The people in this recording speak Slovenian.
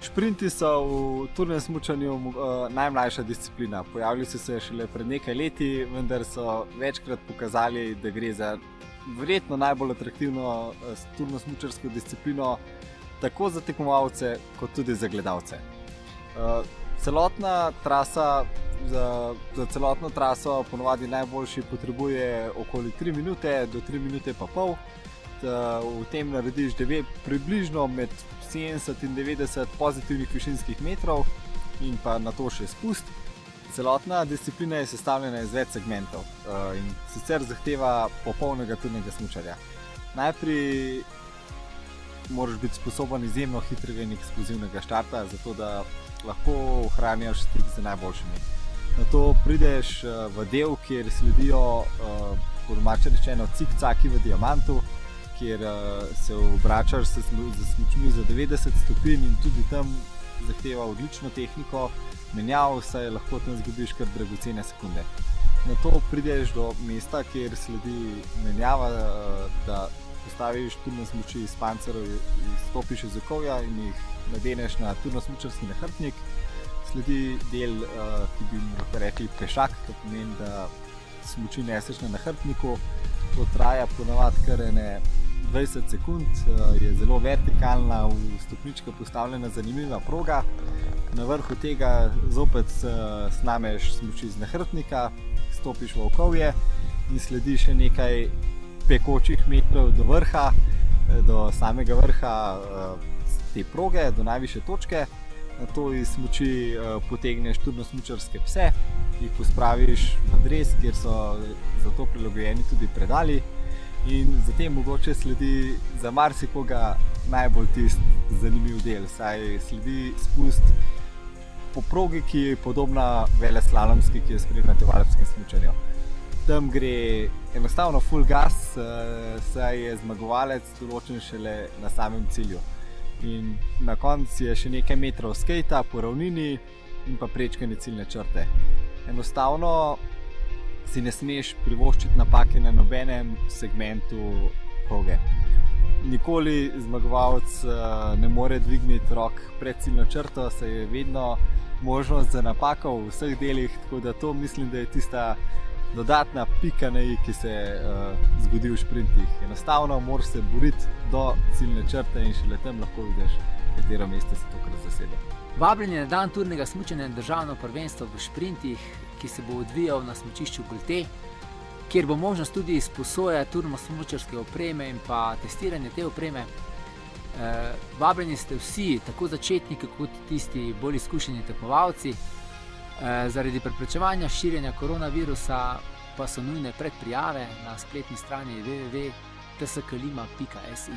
Šprinti so v turnem smučanju najmlajša disciplina. Pojavili so se šele pred nekaj leti, vendar so večkrat pokazali, da gre za verjetno najbolj atraktivno turno smučarsko disciplino tako za tekmovalce kot tudi za gledalce. Celotna trasa, za celotno traso ponovadi najboljši potrebuje okoli 3 minute do 3 minute pa pol. V tem narediš približno med 70 in 90 pozitivnih višinskih metrov in pa na to še spust. Celotna disciplina je sestavljena iz več segmentov in sicer zahteva popolnega turnega smučarja. Najprej moraš biti sposoben izjemno hitrega in eksplozivnega štarta, zato da lahko ohranjaš stik z najboljšimi. Nato prideš v del, kjer sledijo, po domače rečeno, cikcaki v diamantu, kjer se obračaš z smučmi za 90 stopinj in tudi tam zahteva odlično tehniko menjav, saj lahko tam zgubiš kar dragocene sekunde. Nato prideš do mesta, kjer sledi menjava, da postaviš turne smuči iz pancerov, izstopiš iz okovja in jih nadeneš na turno-smučarski nahrbtnik. Sledi del, ki bi mu lahko rekli pešak, to pomeni, da smuči neseš na nahrbtniku. To traja ponavadi kar 20 sekund, je zelo vertikalna, v stopničko postavljena zanimiva proga. Na vrhu tega zopet snameš smuči z nahrbtnika, stopiš v okovje in sledi še nekaj pekočih metrov do vrha, do samega vrha te proge, do najvišje točke. Nato iz smuči potegneš turno-smučarske pse, jih pospraviš v dres, kjer so za to prilagojeni tudi predali. In zatem mogoče sledi za marsikoga najbolj tisti zanimiv del, saj sledi spust po progi, ki je podobna veleslalomski, ki jo spremljate v alpskem smučanju. Tam gre enostavno full gas, saj je zmagovalec določen šele na samem cilju. In na koncu je še nekaj metrov skejta po ravnini in pa prečkanje ciljne črte. Enostavno si ne smeš privoščiti napake na nobenem segmentu proge. Nikoli zmagovalec ne more dvigniti rok pred ciljno črto, saj je vedno možnost za napako v vseh delih, tako da to mislim, da je tista dodatna pika na i, ki se zgodi v šprintih. Enostavno moraš se boriti do ciljne črte in šele tam lahko vidiš, katero mesto se tokrat zasede. Vabljeni na dan turnega smučanja državno prvenstvo v šprintih, ki se bo odvijal na smučišču Golte, kjer bo možnost tudi izposoje turno-smučarske opreme in pa testiranje te opreme. Vabljeni ste vsi, tako začetniki kot tisti bolj izkušeni tekmovalci. Zaradi preprečevanja širjenja koronavirusa pa so nujne predprijave na spletni strani www.tsklima.si.